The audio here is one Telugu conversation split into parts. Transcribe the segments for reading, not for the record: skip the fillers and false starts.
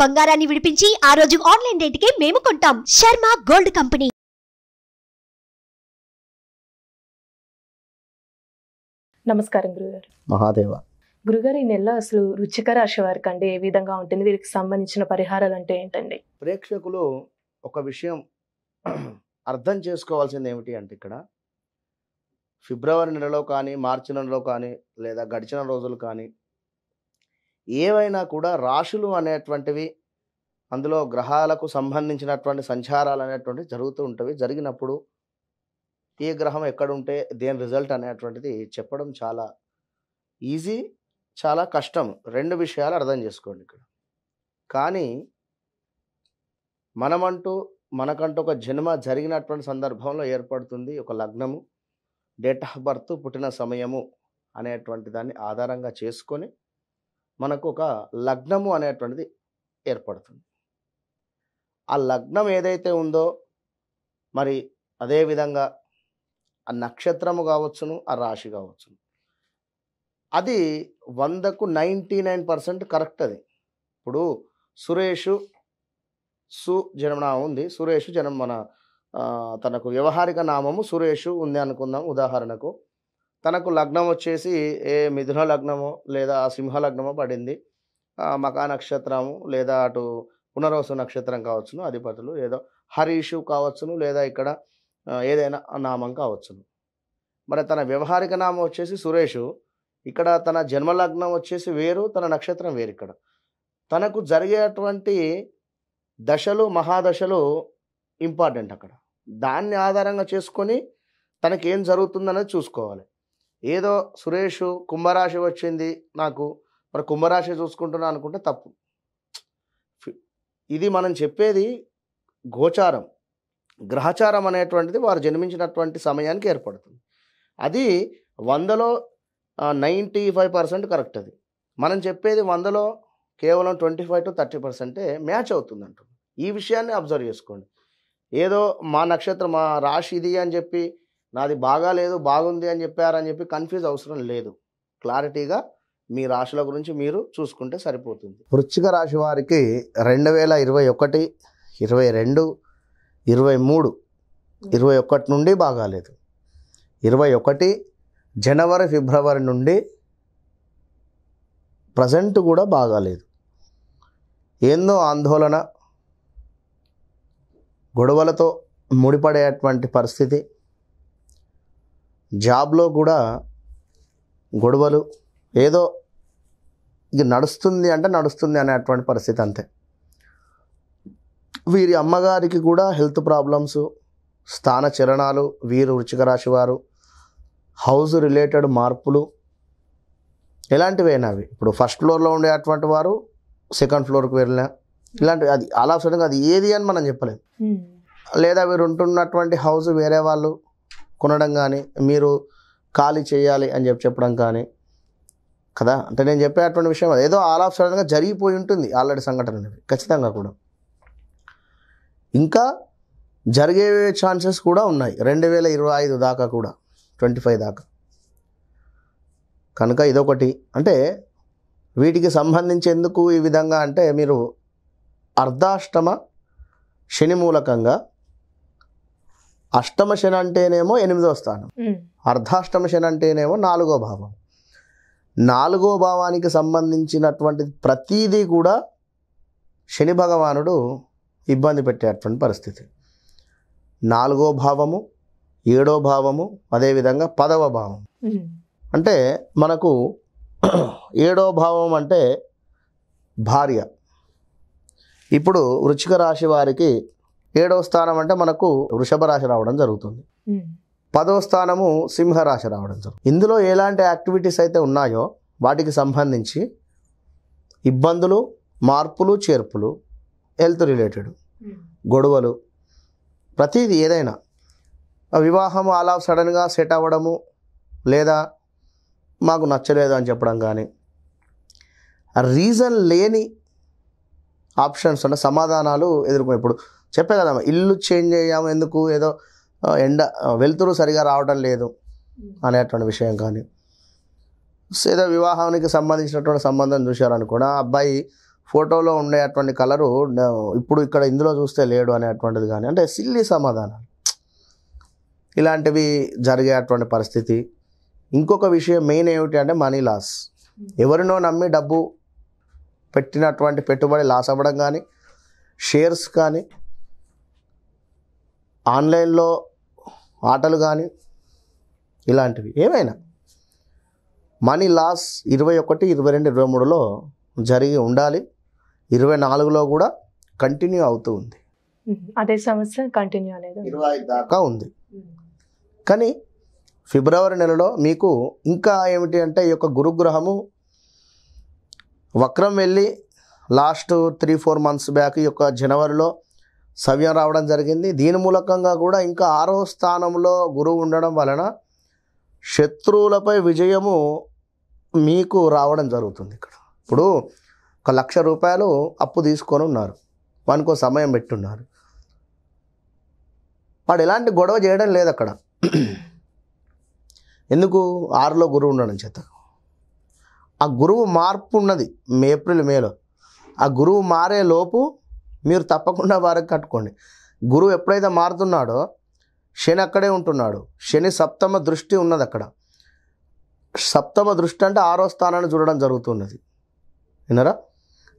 బంగారాన్ని విడిపించి ఆ రోజు ఆన్లైన్ రేటుకే మేము కొంటాం. Sharma gold company. నమస్కారం గురుగారు. మహాదేవ. గురుగారు, ఈ నెల అసలు వృశ్చిక రాశి వారికి అంటే ఏ విధంగా ఉంటుంది? వీరికి సంబంధించిన పరిహారాలు అంటే ఏంటండి? ప్రేక్షకులు ఒక విషయం అర్థం చేసుకోవాల్సింది ఏమిటి అంటే, ఇక్కడ ఫిబ్రవరి నెలలో కానీ, మార్చి నెలలో కానీ, లేదా గడిచిన రోజులు కానీ, ఏవైనా కూడా రాశులు అనేటువంటివి, అందులో గ్రహాలకు సంబంధించినటువంటి సంచారాలు అనేటువంటివి జరుగుతూ ఉంటవి. జరిగినప్పుడు ఏ గ్రహం ఎక్కడుంటే దేని రిజల్ట్ అనేటువంటిది చెప్పడం చాలా ఈజీ, చాలా కష్టం. రెండు విషయాలు అర్థం చేసుకోండి ఇక్కడ. కానీ మనకంటూ ఒక జన్మ జరిగినటువంటి సందర్భంలో ఏర్పడుతుంది ఒక లగ్నము, డేట్ ఆఫ్ బర్త్, పుట్టిన సమయము అనేటువంటి దాన్ని ఆధారంగా చేసుకొని మనకు ఒక లగ్నము అనేటువంటిది ఏర్పడుతుంది. ఆ లగ్నం ఏదైతే ఉందో మరి అదేవిధంగా ఆ నక్షత్రము కావచ్చును, ఆ రాశి కావచ్చును, అది 100కు 99% కరెక్ట్. అది ఇప్పుడు సురేషు జన్మనామం ఉంది. సురేషు తనకు వ్యవహారిక నామము సురేషు ఉంది అనుకుందాం ఉదాహరణకు. తనకు లగ్నం వచ్చేసి ఏ మిథున లగ్నమో లేదా సింహ లగ్నమో పడింది. మకా నక్షత్రము లేదా అటు పునర్వసు నక్షత్రం కావచ్చును, అధిపతులు ఏదో హరీషు కావచ్చును, లేదా ఇక్కడ ఏదైనా నామం కావచ్చును. మరి తన వ్యవహారిక నామం వచ్చేసి సురేషు, ఇక్కడ తన జన్మలగ్నం వచ్చేసి వేరు, తన నక్షత్రం వేరు. ఇక్కడ తనకు జరిగేటువంటి దశలు, మహాదశలు ఇంపార్టెంట్. అక్కడ దాన్ని ఆధారంగా చేసుకొని తనకి ఏం జరుగుతుందనేది చూసుకోవాలి. ఏదో సురేషు కుంభరాశి వచ్చింది నాకు, మరి కుంభరాశి చూసుకుంటున్నా అనుకుంటే తప్పు. ఇది మనం చెప్పేది గోచారం, గ్రహచారం అనేటువంటిది వారు జన్మించినటువంటి సమయానికి ఏర్పడుతుంది. అది 100లో 95% కరెక్ట్. అది మనం చెప్పేది 100లో కేవలం 25 to 30% మ్యాచ్ అవుతుంది అంటుంది. ఈ విషయాన్ని అబ్జర్వ్ చేసుకోండి. ఏదో మా నక్షత్రం, మా రాశి ఇది అని చెప్పి నాది బాగాలేదు బాగుంది అని చెప్పారని చెప్పి కన్ఫ్యూజ్ అవసరం లేదు. క్లారిటీగా మీ రాశుల గురించి మీరు చూసుకుంటే సరిపోతుంది. వృశ్చిక రాశి వారికి 2021, 22, 23, 21 నుండి బాగాలేదు. 21 జనవరి, ఫిబ్రవరి నుండి ప్రజెంట్ కూడా బాగాలేదు. ఏందో ఆందోళన, గొడవలతో ముడిపడేటువంటి పరిస్థితి, జాబ్లో కూడా గొడవలు, ఏదో ఇది నడుస్తుంది అంటే నడుస్తుంది అనేటువంటి పరిస్థితి అంతే. వీరి అమ్మగారికి కూడా హెల్త్ ప్రాబ్లమ్స్, స్థాన చలనాలు, వీరు వృశ్చిక రాశి వారు హౌస్ రిలేటెడ్ మార్పులు ఎలాంటివైనా అవి. ఇప్పుడు ఫస్ట్ ఫ్లోర్లో ఉండేటువంటి వారు సెకండ్ ఫ్లోర్కి వెళ్ళినా ఇలాంటివి, అది అలా సడన్గా అది ఏది అని మనం చెప్పలేము. లేదా వీరు ఉంటున్నటువంటి హౌస్ వేరే వాళ్ళు కొనడం కానీ, మీరు ఖాళీ చేయాలి అని చెప్పడం కానీ కదా. అంటే నేను చెప్పేటువంటి విషయం అది ఏదో ఆల్ ఆఫ్ సడన్గా జరిగిపోయి ఉంటుంది ఆల్రెడీ సంఘటన అనేవి ఖచ్చితంగా కూడా. ఇంకా జరిగే ఛాన్సెస్ కూడా ఉన్నాయి 2025 దాకా కూడా, 25 దాకా. కనుక ఇదొకటి. అంటే వీటికి సంబంధించి ఎందుకు ఈ విధంగా అంటే, మీరు అర్ధాష్టమ శని మూలకంగా, అష్టమ శని అంటేనేమో 8వ స్థానం, అర్ధాష్టమ శని అంటేనేమో 4వ భావం. 4వ భావానికి సంబంధించినటువంటి ప్రతీదీ కూడా శని భగవానుడు ఇబ్బంది పెట్టేటువంటి పరిస్థితి. 4వ భావము, 7వ భావము, అదేవిధంగా 10వ భావం. అంటే మనకు 7వ భావం అంటే భార్య. ఇప్పుడు వృశ్చిక రాశి వారికి 7వ స్థానం అంటే మనకు వృషభ రాశి రావడం జరుగుతుంది. 10వ స్థానము సింహరాశి రావడం జరుగుతుంది. ఇందులో ఎలాంటి యాక్టివిటీస్ అయితే ఉన్నాయో వాటికి సంబంధించి ఇబ్బందులు, మార్పులు, చేర్పులు, హెల్త్ రిలేటెడ్ గొడవలు, ప్రతిదీ ఏదైనా వివాహము అలా సడన్గా సెట్ అవ్వడము, లేదా మాకు నచ్చలేదు అని చెప్పడం కానీ, రీజన్ లేని ఆప్షన్స్ అంటే సమాధానాలు ఎదుర్కొనే. ఇప్పుడు చెప్పే కదా, ఇల్లు చేంజ్ అయ్యాము ఎందుకు, ఏదో వెలుతురు సరిగా రావడం లేదు అనేటువంటి విషయం కానీ, ఏదో వివాహానికి సంబంధించినటువంటి సంబంధం చూశారనుకోండి, ఆ అబ్బాయి ఫోటోలో ఉండేటువంటి కలరు ఇప్పుడు ఇక్కడ ఇందులో చూస్తే లేడు అనేటువంటిది కానీ, అంటే సిల్లీ సమాధానాలు ఇలాంటివి జరిగేటువంటి పరిస్థితి. ఇంకొక విషయం మెయిన్ ఏమిటి అంటే మనీ లాస్. ఎవరినో నమ్మి డబ్బు పెట్టినటువంటి పెట్టుబడి లాస్ అవ్వడం కానీ, షేర్స్ కానీ, ఆన్లైన్లో ఆటలు కానీ, ఇలాంటివి ఏమైనా మనీ లాస్ 21, 22, 23లో జరిగి ఉండాలి. 24లో కూడా కంటిన్యూ అవుతూ ఉంది. అదే సమస్య కంటిన్యూ అనేది 25 దాకా ఉంది. కానీ ఫిబ్రవరి నెలలో మీకు ఇంకా ఏమిటి అంటే ఈ యొక్క గురుగ్రహము వక్రం వెళ్ళి లాస్ట్ 3-4 మంత్స్ బ్యాక్ ఈ యొక్క జనవరిలో సవ్యం రావడం జరిగింది. దీని మూలకంగా కూడా ఇంకా 6వ స్థానంలో గురువు ఉండడం వలన శత్రువులపై విజయము మీకు రావడం జరుగుతుంది. ఇక్కడ ఇప్పుడు 1,00,000 రూపాయలు అప్పు తీసుకొని ఉన్నారు, వానికో సమయం పెట్టున్నారు. వాడు ఎలాంటి గొడవ చేయడం లేదు అక్కడ. ఎందుకు? 6లో గురువు ఉండడం చేత. ఆ గురువు మార్పు ఉన్నది ఏప్రిల్ మేలో. ఆ గురువు మారే లోపు మీరు తప్పకుండా వారికి కట్టుకోండి. గురువు ఎప్పుడైతే మారుతున్నాడో శని అక్కడే ఉంటున్నాడు. శని సప్తమ దృష్టి ఉన్నది అక్కడ. సప్తమ దృష్టి అంటే 6వ స్థానాన్ని చూడడం జరుగుతున్నది. విన్నారా?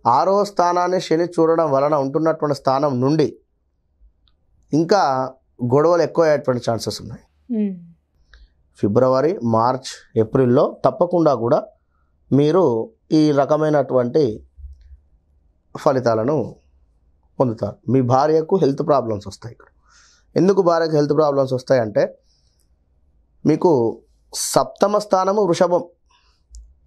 6వ స్థానాన్ని శని చూడడం వలన ఉంటున్నటువంటి స్థానం నుండి ఇంకా గొడవలు ఎక్కువ అయ్యేటువంటి ఛాన్సెస్ ఉన్నాయి. ఫిబ్రవరి, మార్చ్, ఏప్రిల్లో తప్పకుండా కూడా మీరు ఈ రకమైనటువంటి ఫలితాలను పొందుతారు. మీ భార్యకు హెల్త్ ప్రాబ్లమ్స్ వస్తాయి. ఇక్కడ ఎందుకు భార్యకు హెల్త్ ప్రాబ్లమ్స్ వస్తాయంటే మీకు సప్తమ స్థానము వృషభం,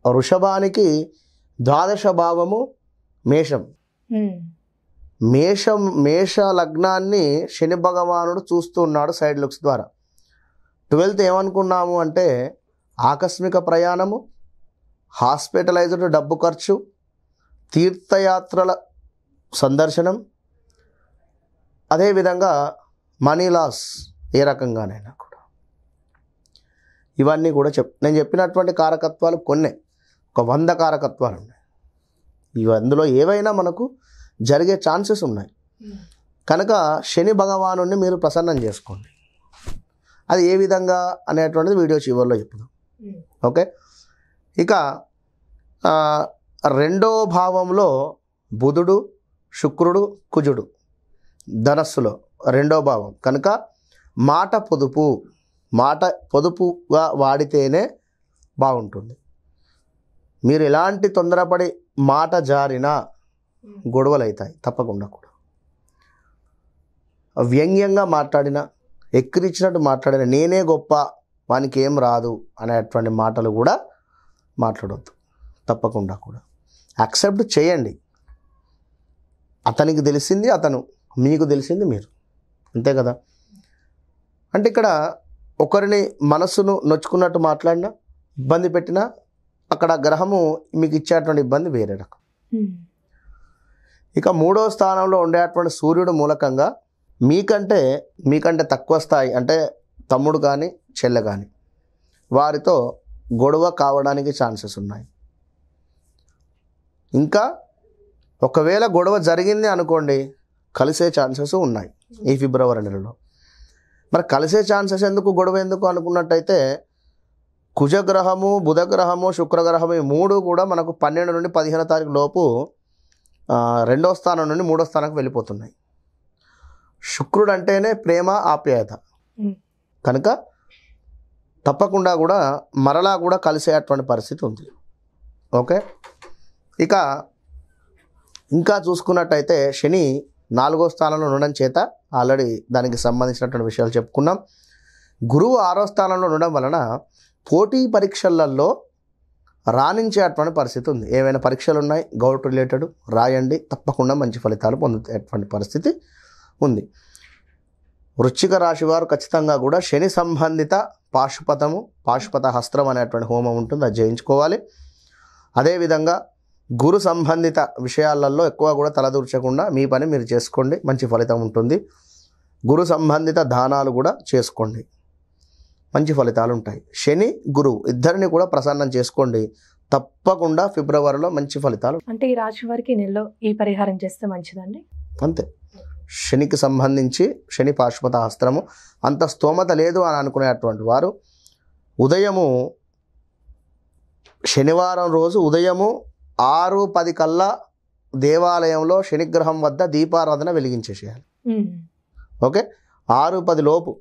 వృషభానికి 12వ భావము మేషం. మేష లగ్నాన్ని శని భగవానుడు చూస్తూ ఉన్నాడు సైడ్ లుక్స్ ద్వారా. 12th ఏమనుకున్నాము అంటే ఆకస్మిక ప్రయాణము, హాస్పిటలైజ్డ్ డబ్బు ఖర్చు, తీర్థయాత్రల సందర్శనం, అదేవిధంగా మనీ లాస్ ఏ రకంగానైనా కూడా. ఇవన్నీ కూడా నేను చెప్పినటువంటి కారకత్వాలు కొన్నే, ఒక 100 కారకత్వాలు ఉన్నాయి. అందులో ఏవైనా మనకు జరిగే ఛాన్సెస్ ఉన్నాయి. కనుక శని భగవానుని మీరు ప్రసన్నం చేసుకోండి. అది ఏ విధంగా అనేటువంటిది వీడియో చివరిలో చెప్తాం. ఓకే. ఇక 2వ భావంలో బుధుడు, శుక్రుడు, కుజుడు ధనస్సులో 2వ భావం కనుక మాట పొదుపుగా వాడితేనే బాగుంటుంది. మీరు ఎలాంటి తొందరపడి మాట జారినా గొడవలు అవుతాయి తప్పకుండా. కూడా వ్యంగ్యంగా మాట్లాడినా, ఎక్కిరిచ్చినట్టు మాట్లాడినా, నేనే గొప్ప, వానికి ఏం రాదు అనేటువంటి మాటలు కూడా మాట్లాడవద్దు తప్పకుండా. కూడా యాక్సెప్ట్ చేయండి. అతనికి తెలిసింది అతను, మీకు తెలిసింది మీరు, అంతే కదా. అంటే ఇక్కడ ఒకరిని మనసును నొచ్చుకున్నట్టు మాట్లాడినా, ఇబ్బంది పెట్టినా అక్కడ గ్రహము మీకు ఇచ్చేటువంటి ఇబ్బంది వేరే రకం. ఇక 3వ స్థానంలో ఉండేటువంటి సూర్యుడు మూలకంగా మీకంటే తక్కువ స్థాయి అంటే తమ్ముడు కానీ చెల్లె కానీ వారితో గొడవ కావడానికి ఛాన్సెస్ ఉన్నాయి. ఇంకా ఒకవేళ గొడవ జరిగింది అనుకోండి, కలిసే ఛాన్సెస్ ఉన్నాయి ఈ ఫిబ్రవరి నెలలో. మరి కలిసే ఛాన్సెస్ ఎందుకు, గొడవ ఎందుకు అనుకున్నట్టయితే కుజగ్రహము, బుధగ్రహము, శుక్రగ్రహము ఈ 3 కూడా మనకు 12 నుండి 15వ తారీఖు లోపు 2వ స్థానం నుండి 3వ స్థానానికి వెళ్ళిపోతున్నాయి. శుక్రుడు అంటేనే ప్రేమ, ఆప్యాయత. కనుక తప్పకుండా కూడా మరలా కూడా కలిసేటువంటి పరిస్థితి ఉంది. ఓకే. ఇక ఇంకా చూసుకున్నట్టయితే శని 4వ స్థానంలో ఉండడం చేత ఆల్రెడీ దానికి సంబంధించినటువంటి విషయాలు చెప్పుకున్నాం. గురువు 6వ స్థానంలో ఉండడం వలన పోటీ పరీక్షలలో రాణించేటువంటి పరిస్థితి ఉంది. ఏవైనా పరీక్షలు ఉన్నాయి గౌట్ రిలేటెడ్ రాయండి, తప్పకుండా మంచి ఫలితాలు పొందేటువంటి పరిస్థితి ఉంది. వృశ్చిక రాశి వారు ఖచ్చితంగా కూడా శని సంబంధిత పాశుపత హస్త్రం అనేటువంటి హోమం ఉంటుంది, అది చేయించుకోవాలి. అదేవిధంగా గురు సంబంధిత విషయాలలో ఎక్కువ కూడా తలదూర్చకుండా మీ పని మీరు చేసుకోండి, మంచి ఫలితం ఉంటుంది. గురు సంబంధిత దానాలు కూడా చేసుకోండి, మంచి ఫలితాలు ఉంటాయి. శని గురువు ఇద్దరిని కూడా ప్రసన్నం చేసుకోండి, తప్పకుండా ఫిబ్రవరిలో మంచి ఫలితాలు. అంటే ఈ రాశి వారికి ఈ నెలలో ఈ పరిహారం చేస్తే మంచిదండి. అంతే. శనికి సంబంధించి శని పాశుపత హస్త్రము అంత స్తోమత లేదు అని అనుకునేటువంటి వారు ఉదయము శనివారం రోజు ఉదయము 6:10 కల్లా దేవాలయంలో శనిగ్రహం వద్ద దీపారాధన వెలిగించేసేయాలి. ఓకే, 6:10 లోపు,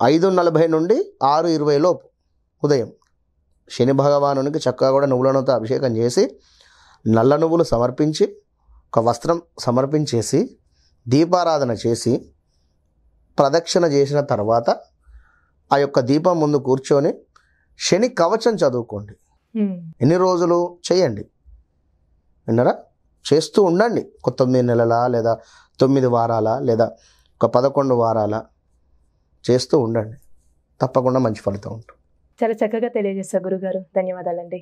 5:40 నుండి 6:20 లోపు ఉదయం శని భగవానునికి చక్కగా కూడా నువ్వుల నూనెతో అభిషేకం చేసి నల్ల నువ్వులు సమర్పించి ఒక వస్త్రం సమర్పించేసి దీపారాధన చేసి ప్రదక్షిణ చేసిన తర్వాత ఆ యొక్క దీపం ముందు కూర్చొని శని కవచం చదువుకోండి. ఎన్ని రోజులు చేయండి, విన్నారా? చేస్తూ ఉండండి. ఒక 9 నెలల లేదా 9 వారాల లేదా ఒక 11 వారాల చేస్తూ ఉండండి. తప్పకుండా మంచి ఫలితం ఉంటుంది. చాలా చక్కగా తెలియజేశారు గురుగారు. ధన్యవాదాలండి.